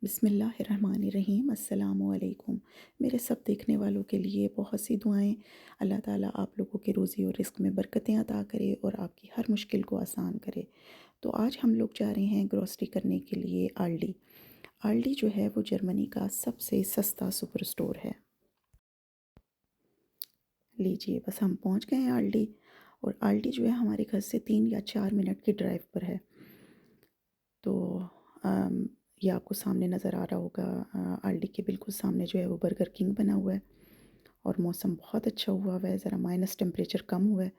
बिस्मिल्लाहिर्रहमानिर्रहीम अस्सलामुअलैकुम। मेरे सब देखने वालों के लिए बहुत सी दुआएं। अल्लाह ताला आप लोगों के रोज़ी और रिस्क में बरकतें अता करे और आपकी हर मुश्किल को आसान करे। तो आज हम लोग जा रहे हैं ग्रॉसरी करने के लिए आल्डी। आल्डी जो है वो जर्मनी का सबसे सस्ता सुपर स्टोर है। लीजिए बस हम पहुंच गए हैं आल्डी। और आल्डी जो है हमारे घर से 3 या 4 मिनट की ड्राइव पर है। तो अम, ये आपको सामने नज़र आ रहा होगा। आल्डी के बिल्कुल सामने जो है वो बर्गर किंग बना हुआ है। और मौसम बहुत अच्छा हुआ है, ज़रा माइनस टेम्परेचर कम हुआ है।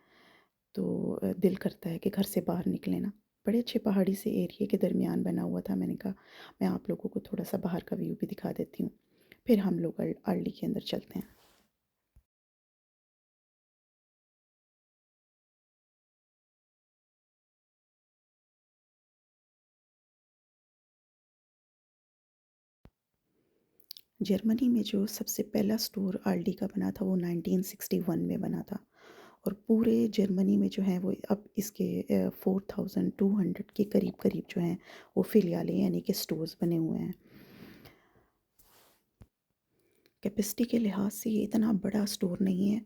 तो दिल करता है कि घर से बाहर निकले ना। बड़े अच्छे पहाड़ी से एरिया के दरमियान बना हुआ था। मैंने कहा मैं आप लोगों को थोड़ा सा बाहर का व्यू भी दिखा देती हूँ। फिर हम लोग आल्डी के अंदर चलते हैं। जर्मनी में जो सबसे पहला स्टोर आल्डी का बना था वो 1961 में बना था। और पूरे जर्मनी में जो है वो अब इसके 4200 के करीब करीब जो हैं वो फिलियालें यानी कि स्टोर्स बने हुए हैं। कैपेसिटी के लिहाज से ये इतना बड़ा स्टोर नहीं है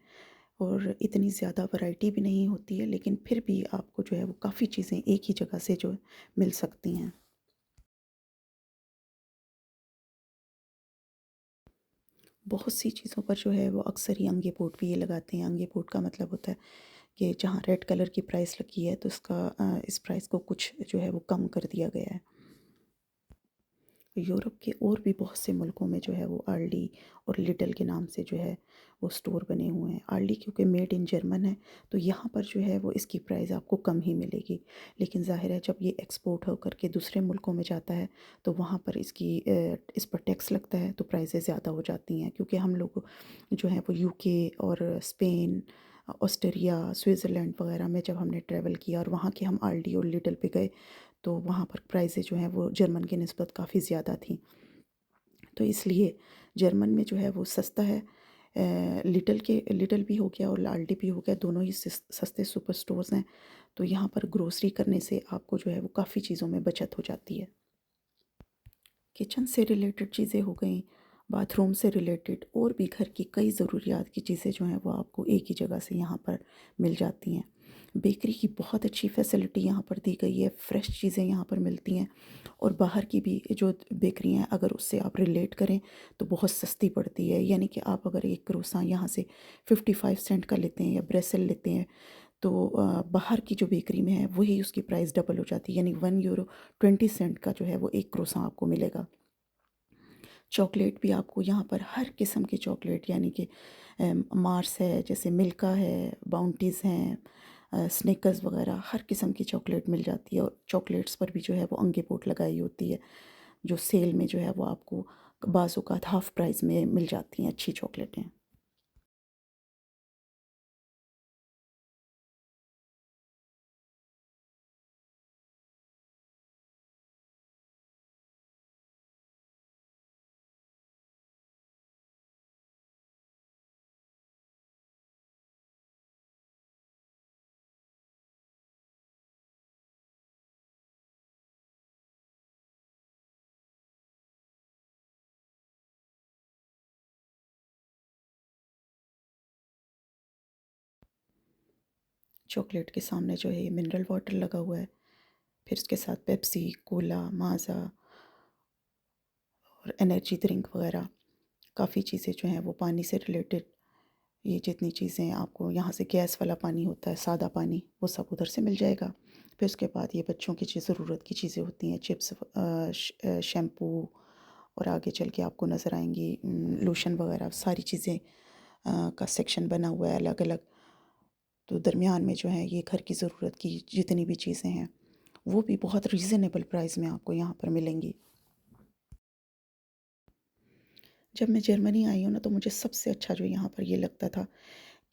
और इतनी ज़्यादा वैरायटी भी नहीं होती है, लेकिन फिर भी आपको जो है वो काफ़ी चीज़ें एक ही जगह से जो मिल सकती हैं। बहुत सी चीज़ों पर जो है वो अक्सर ही अंगे पोट भी ये लगाते हैं। अंगे पोट का मतलब होता है कि जहाँ रेड कलर की प्राइस लगी है तो इसका इस प्राइस को कुछ जो है वो कम कर दिया गया है। यूरोप के और भी बहुत से मुल्कों में जो है वो आल्डी और लिडल के नाम से जो है वो स्टोर बने हुए हैं। आल्डी क्योंकि मेड इन जर्मन है तो यहाँ पर जो है वो इसकी प्राइस आपको कम ही मिलेगी। लेकिन ज़ाहिर है जब ये एक्सपोर्ट होकर के दूसरे मुल्कों में जाता है तो वहाँ पर इस पर टैक्स लगता है तो प्राइसें ज़्यादा हो जाती हैं। क्योंकि हम लोग जो है वो यूके और स्पेन, ऑस्ट्रिया, स्विट्ज़रलैंड वगैरह में जब हमने ट्रैवल किया और वहाँ के हम आल्डी और लिडल पे गए तो वहाँ पर प्राइसें जो हैं वो जर्मन की निस्बत काफ़ी ज़्यादा थी। तो इसलिए जर्मन में जो है वो सस्ता है। लिटल भी हो गया और आल्डी भी हो गया, दोनों ही सस्ते सुपर स्टोर्स हैं। तो यहाँ पर ग्रोसरी करने से आपको जो है वो काफ़ी चीज़ों में बचत हो जाती है। किचन से रिलेटेड चीज़ें हो गई, बाथरूम से रिलेटेड और भी घर की कई ज़रूरियात की चीज़ें जो हैं वो आपको एक ही जगह से यहाँ पर मिल जाती हैं। बेकरी की बहुत अच्छी फैसिलिटी यहाँ पर दी गई है, फ्रेश चीज़ें यहाँ पर मिलती हैं। और बाहर की भी जो बेकरी हैं अगर उससे आप रिलेट करें तो बहुत सस्ती पड़ती है। यानी कि आप अगर एक क्रोसान यहाँ से 55 सेंट का लेते हैं या ब्रेसल लेते हैं तो बाहर की जो बेकरी में है वही उसकी प्राइस डबल हो जाती है। यानी €1 20 का जो है वो एक क्रोसान आपको मिलेगा। चॉकलेट भी आपको यहाँ पर हर किस्म की चॉकलेट यानी कि मार्स है, जैसे मिल्का है, बाउंटीज़ हैं, स्निकर्स वगैरह हर किस्म की चॉकलेट मिल जाती है। और चॉकलेट्स पर भी जो है वो अंगे पोट लगाई होती है। जो सेल में जो है वो आपको बाज़ औक़ात हाफ़ प्राइस में मिल जाती हैं अच्छी चॉकलेटें। चॉकलेट के सामने जो है ये मिनरल वाटर लगा हुआ है, फिर इसके साथ पेप्सी, कोला, माज़ा और एनर्जी ड्रिंक वगैरह काफ़ी चीज़ें जो हैं वो पानी से रिलेटेड। ये जितनी चीज़ें आपको यहाँ से गैस वाला पानी होता है, सादा पानी, वो सब उधर से मिल जाएगा। फिर उसके बाद ये बच्चों की ज़रूरत की चीज़ें होती हैं, चिप्स, शैम्पू और आगे चल के आपको नज़र आएँगी लोशन वगैरह सारी चीज़ें का सेक्शन बना हुआ है अलग-अलग। तो दरमियान में जो है ये घर की ज़रूरत की जितनी भी चीज़ें हैं वो भी बहुत रीज़नेबल प्राइस में आपको यहाँ पर मिलेंगी। जब मैं जर्मनी आई हूँ ना तो मुझे सबसे अच्छा जो यहाँ पर ये लगता था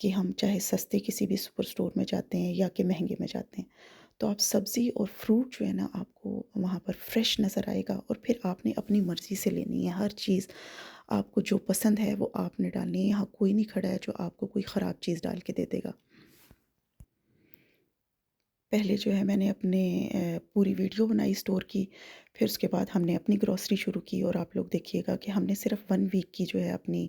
कि हम चाहे सस्ते किसी भी सुपर स्टोर में जाते हैं या कि महंगे में जाते हैं तो आप सब्ज़ी और फ्रूट जो है ना आपको वहाँ पर फ्रेश नज़र आएगा। और फिर आपने अपनी मर्ज़ी से लेनी है हर चीज़। आपको जो पसंद है वो आपने डालनी है। यहाँ कोई नहीं खड़ा है जो आपको कोई ख़राब चीज़ डाल के दे देगा। पहले जो है मैंने अपने पूरी वीडियो बनाई स्टोर की, फिर उसके बाद हमने अपनी ग्रॉसरी शुरू की और आप लोग देखिएगा कि हमने सिर्फ़ 1 वीक की जो है अपनी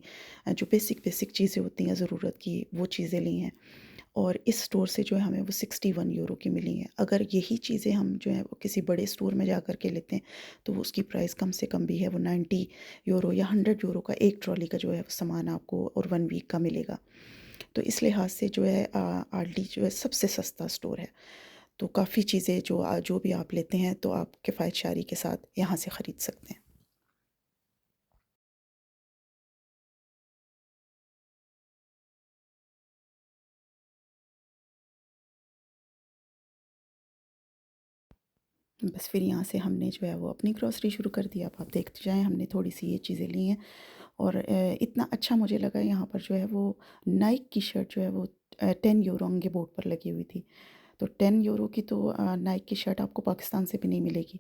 जो बेसिक चीज़ें होती हैं ज़रूरत की, वो चीज़ें ली हैं। और इस स्टोर से जो है हमें वो 61 यूरो की मिली हैं। अगर यही चीज़ें हम जो है वो किसी बड़े स्टोर में जा कर के लेते हैं, तो वो उसकी प्राइस कम से कम भी है वो 90 यूरो या 100 यूरो का एक ट्रॉली का जो है वो सामान आपको और 1 वीक का मिलेगा। तो इस लिहाज से जो है आल्डी जो है सबसे सस्ता स्टोर है। तो काफ़ी चीज़ें जो भी आप लेते हैं तो आप किफ़ायत शारी के साथ यहाँ से ख़रीद सकते हैं। बस फिर यहाँ से हमने जो है वो अपनी ग्रॉसरी शुरू कर दी। अब आप देखते जाएँ, हमने थोड़ी-सी ये चीज़ें ली हैं और इतना अच्छा मुझे लगा यहाँ पर जो है वो नाइक की शर्ट जो है वो 10 यूरो के बोर्ड पर लगी हुई थी। तो 10 यूरो की तो नाइक की शर्ट आपको पाकिस्तान से भी नहीं मिलेगी।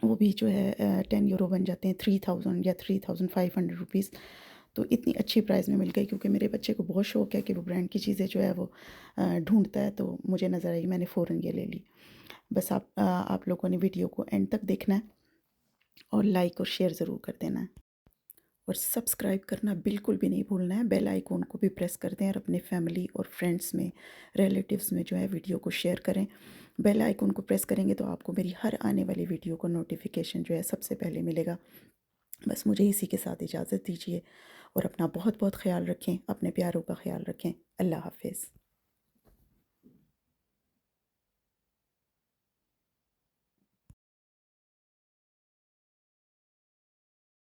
वो भी जो है 10 यूरो बन जाते हैं 3000 या 3500 रुपीज़। तो इतनी अच्छी प्राइस में मिल गई क्योंकि मेरे बच्चे को बहुत शौक है कि वो ब्रांड की चीज़ें जो है वो ढूँढता है, तो मुझे नज़र आई, मैंने फ़ौरन ये ले ली। बस आप लोगों ने वीडियो को एंड तक देखना है और लाइक और शेयर ज़रूर कर देना है और सब्सक्राइब करना बिल्कुल भी नहीं भूलना है। बेल आइकॉन को भी प्रेस कर दें और अपने फैमिली और फ्रेंड्स में, रिलेटिव्स में जो है वीडियो को शेयर करें। बेल आइकॉन को प्रेस करेंगे तो आपको मेरी हर आने वाली वीडियो को नोटिफिकेशन जो है सबसे पहले मिलेगा। बस मुझे इसी के साथ इजाज़त दीजिए और अपना बहुत बहुत ख़्याल रखें, अपने प्यारों का ख़्याल रखें। अल्लाह हाफ़िज़।